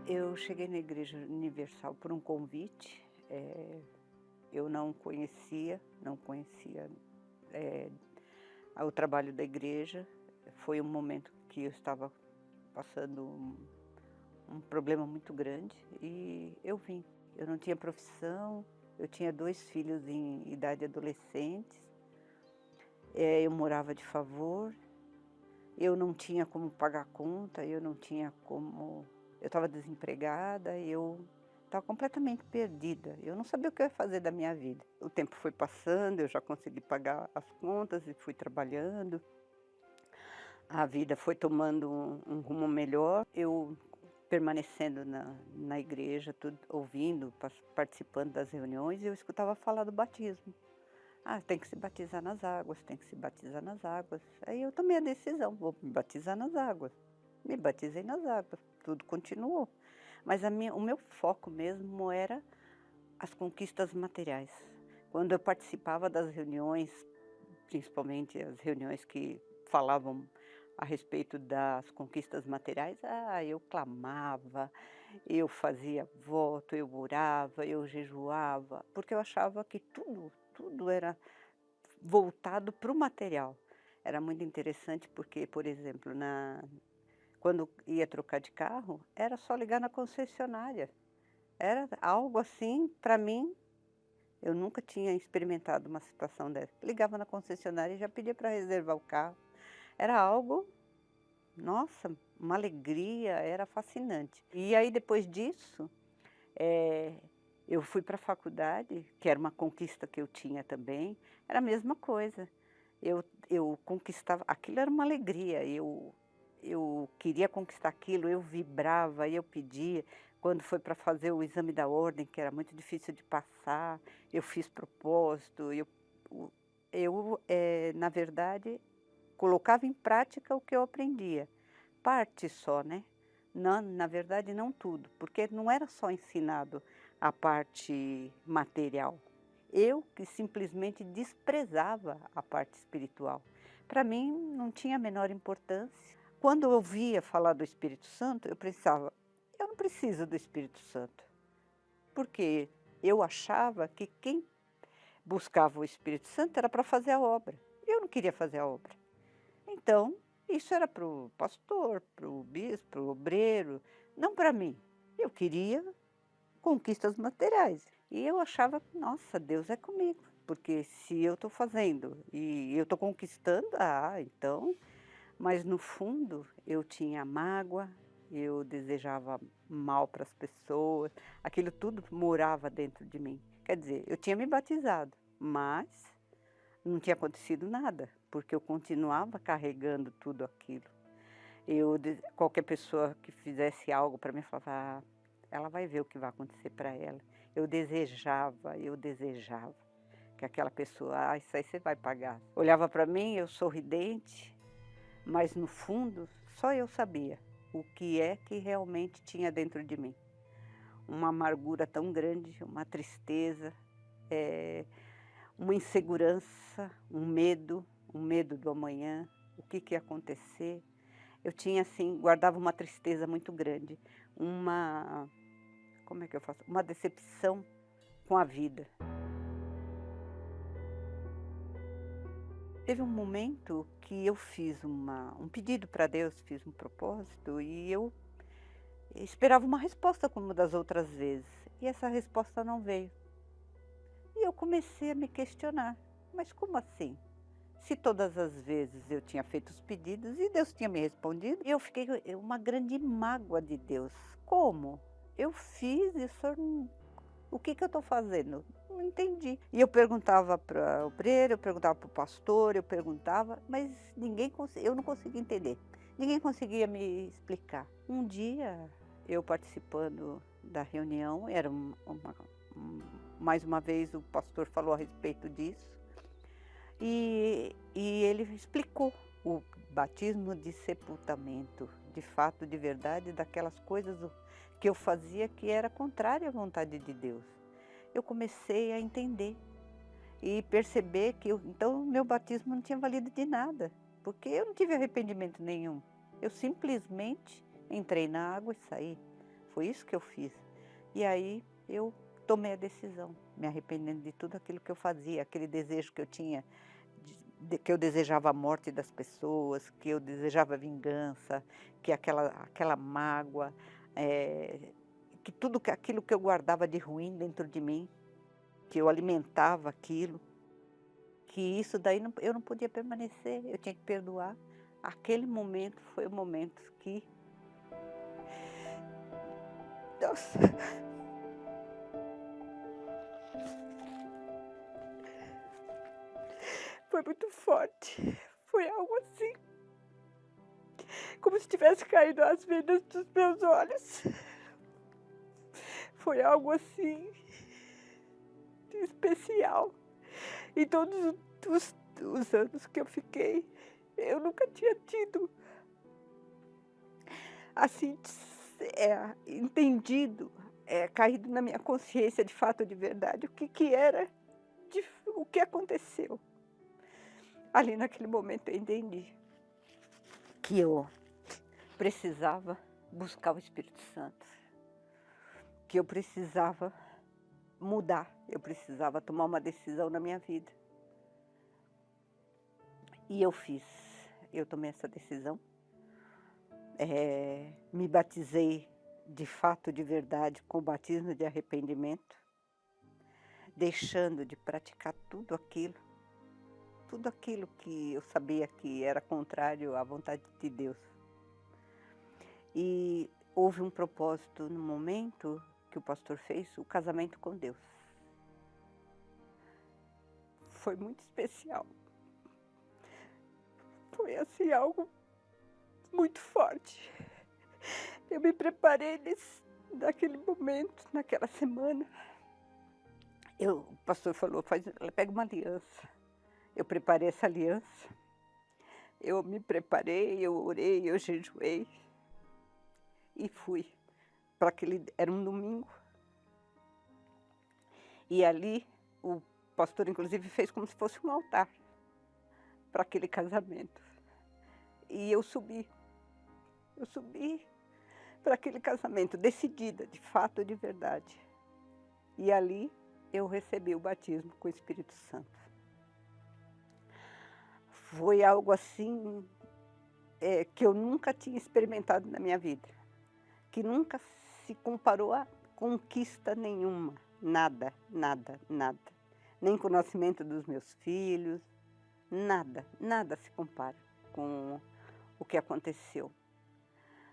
Eu cheguei na Igreja Universal por um convite, eu não conhecia, eh, o trabalho da igreja. Foi um momento que eu estava passando um problema muito grande e eu vim. Eu não tinha profissão, eu tinha 2 filhos em idade adolescentes, eu morava de favor, eu não tinha como pagar conta, eu estava desempregada, eu estava completamente perdida, eu não sabia o que eu ia fazer da minha vida. O tempo foi passando, eu já consegui pagar as contas e fui trabalhando, a vida foi tomando um rumo melhor, eu permanecendo na igreja, tudo, ouvindo, participando das reuniões, e eu escutava falar do batismo. "Ah, tem que se batizar nas águas, tem que se batizar nas águas". Aí eu tomei a decisão, vou me batizar nas águas. Me batizei nas águas, tudo continuou. Mas o meu foco mesmo era as conquistas materiais. Quando eu participava das reuniões, principalmente as reuniões que falavam a respeito das conquistas materiais, eu clamava, eu fazia voto, eu orava, eu jejuava, porque eu achava que tudo era voltado para o material. Era muito interessante porque, por exemplo, quando ia trocar de carro, era só ligar na concessionária. Era algo assim, para mim, eu nunca tinha experimentado uma situação dessa. Ligava na concessionária e já pedia para reservar o carro. Era algo, nossa, uma alegria, era fascinante. E aí depois disso, eh, eu fui para a faculdade, que era uma conquista que eu tinha também, era a mesma coisa. Eu conquistava, aquilo era uma alegria, eu queria conquistar aquilo, eu vibrava, eu pedia. Quando foi para fazer o exame da ordem, que era muito difícil de passar, eu fiz propósito, o na verdade, colocava em prática o que eu aprendia. Parte só, né. Não, na verdade não tudo, porque não era só ensinado a parte material. Eu que simplesmente desprezava a parte espiritual. Para mim não tinha a menor importância. Quando eu ouvia falar do Espírito Santo, eu pensava: "Eu não preciso do Espírito Santo", porque eu achava que quem buscava o Espírito Santo era para fazer a obra. Eu não queria fazer a obra. Então, isso era para o pastor, para o bispo, para o obreiro, não para mim. Eu queria conquistas materiais. E eu achava que, nossa, Deus é comigo, porque se eu estou fazendo e eu estou conquistando, então. Mas no fundo eu tinha mágoa, eu desejava mal para as pessoas, aquilo tudo morava dentro de mim. Quer dizer, eu tinha me batizado, mas não tinha acontecido nada, porque eu continuava carregando tudo aquilo. Qualquer pessoa que fizesse algo para mim, eu falava: "Ah, ela vai ver o que vai acontecer para ela". Eu desejava que aquela pessoa: "Ah, isso aí você vai pagar". Olhava para mim, eu sorridente, mas no fundo só eu sabia o que é que realmente tinha dentro de mim. Uma amargura tão grande, uma tristeza, eh uma insegurança, um medo do amanhã, o que que ia acontecer. Eu tinha assim, guardava uma tristeza muito grande, uma, como é que eu faço? Uma decepção com a vida. Teve um momento que eu fiz um pedido para Deus, fiz um propósito e eu esperava uma resposta como das outras vezes, e essa resposta não veio. E eu comecei a me questionar: "Mas como assim? Se todas as vezes eu tinha feito os pedidos e Deus tinha me respondido", e eu fiquei com uma grande mágoa de Deus. Como? Eu fiz e o senhor não, o que que eu estou fazendo? Não entendi. E eu perguntava para o obreiro, eu perguntava para o pastor, eu perguntava, mas eu não conseguia entender. Ninguém conseguia me explicar. Um dia, eu participando da reunião, era mais uma vez o pastor falou a respeito disso, e ele explicou o batismo de sepultamento, de fato, de verdade, daquelas coisas que eu fazia que era contrária à vontade de Deus. Eu comecei a entender e perceber que então meu batismo não tinha valido de nada, porque eu não tive arrependimento nenhum. Eu simplesmente entrei na água e saí. Foi isso que eu fiz. E aí eu tomei a decisão, me arrependendo de tudo aquilo que eu fazia, aquele desejo que eu tinha, que eu desejava a morte das pessoas, que eu desejava vingança, que aquela mágoa, que tudo aquilo que eu guardava de ruim dentro de mim, que eu alimentava aquilo, que isso daí eu não podia permanecer, eu tinha que perdoar. Aquele momento foi o momento que, nossa, foi muito forte. Foi algo assim, como se tivesse caído as venas dos meus olhos. Foi algo assim especial. Em todos os anos que eu fiquei, eu nunca tinha tido assim, entendido, caído na minha consciência de fato, de verdade, o que era, o que aconteceu. Ali naquele momento eu entendi que eu precisava buscar o Espírito Santo, que eu precisava mudar, eu precisava tomar uma decisão na minha vida. E eu tomei essa decisão, me batizei de fato, de verdade, com o batismo de arrependimento, deixando de praticar tudo aquilo que eu sabia que era contrário à vontade de Deus. E houve um propósito no momento que o pastor fez, o casamento com Deus. Foi muito especial. Foi assim algo muito forte. Eu me preparei naquele momento, naquela semana. O pastor falou, pega uma aliança. Eu preparei essa aliança. Eu me preparei, eu orei, eu jejuei. E fui para era um domingo. E ali o pastor inclusive fez como se fosse um altar para aquele casamento. E eu subi para aquele casamento, decidida, de fato, de verdade. E ali eu recebi o batismo com o Espírito Santo. Foi algo assim, que eu nunca tinha experimentado na minha vida, que nunca se comparou a conquista nenhuma, nada, nada, nada. Nem com o nascimento dos meus filhos, nada, nada se compara com o que aconteceu.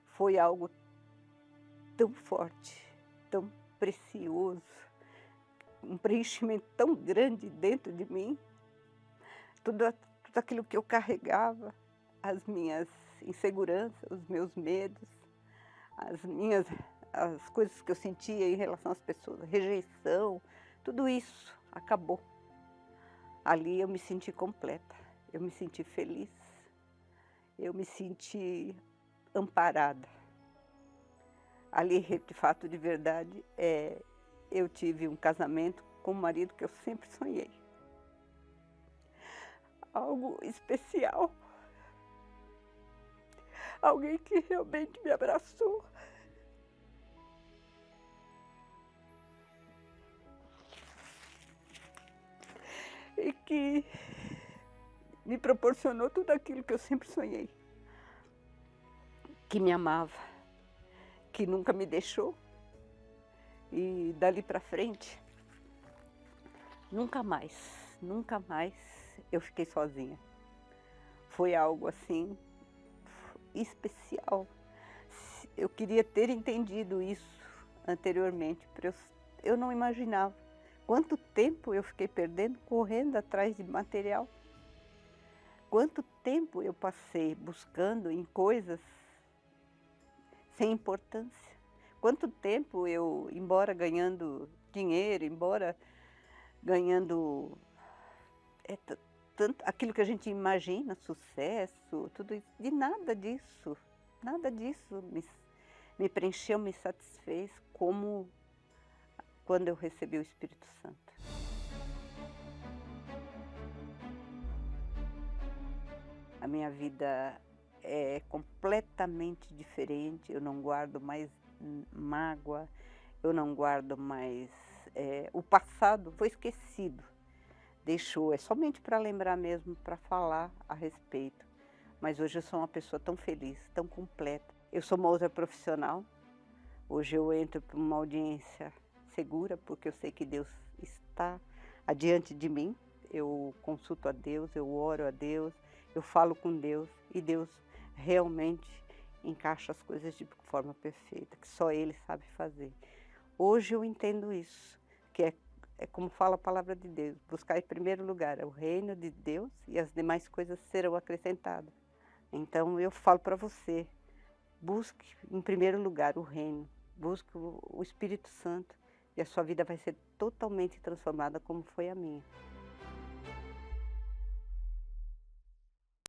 Foi algo tão forte, tão precioso, um preenchimento tão grande dentro de mim, tudo aquilo que eu carregava, as minhas inseguranças, os meus medos, as coisas que eu sentia em relação às pessoas, rejeição, tudo isso acabou. Ali eu me senti completa, eu me senti feliz, eu me senti amparada. Ali, de fato, de verdade, eu tive um casamento com um marido que eu sempre sonhei. Algo especial. Alguém que realmente me abraçou. E que me proporcionou tudo aquilo que eu sempre sonhei. Que me amava, que nunca me deixou. E dali para frente, nunca mais eu fiquei sozinha. Foi algo assim especial. Eu queria ter entendido isso anteriormente, eu não imaginava quanto tempo eu fiquei perdendo correndo atrás de material. Quanto tempo eu passei buscando em coisas sem importância. Quanto tempo eu, embora ganhando dinheiro, embora ganhando tanto aquilo que a gente imagina, sucesso, tudo isso, de nada disso me preencheu, me satisfez como quando eu recebi o Espírito Santo. A minha vida é completamente diferente, eu não guardo mais mágoa, eu não guardo mais, o passado foi esquecido, deixou, é somente para lembrar mesmo, para falar a respeito. Mas hoje eu sou uma pessoa tão feliz, tão completa. Eu sou uma outra profissional, hoje eu entro para uma audiência segura, porque eu sei que Deus está adiante de mim, eu consulto a Deus, eu oro a Deus, eu falo com Deus, e Deus realmente encaixa as coisas de forma perfeita, que só Ele sabe fazer. Hoje eu entendo isso, que é como fala a palavra de Deus, buscar em primeiro lugar o reino de Deus e as demais coisas serão acrescentadas. Então eu falo para você, busque em primeiro lugar o reino, busque o Espírito Santo e a sua vida vai ser totalmente transformada como foi a minha.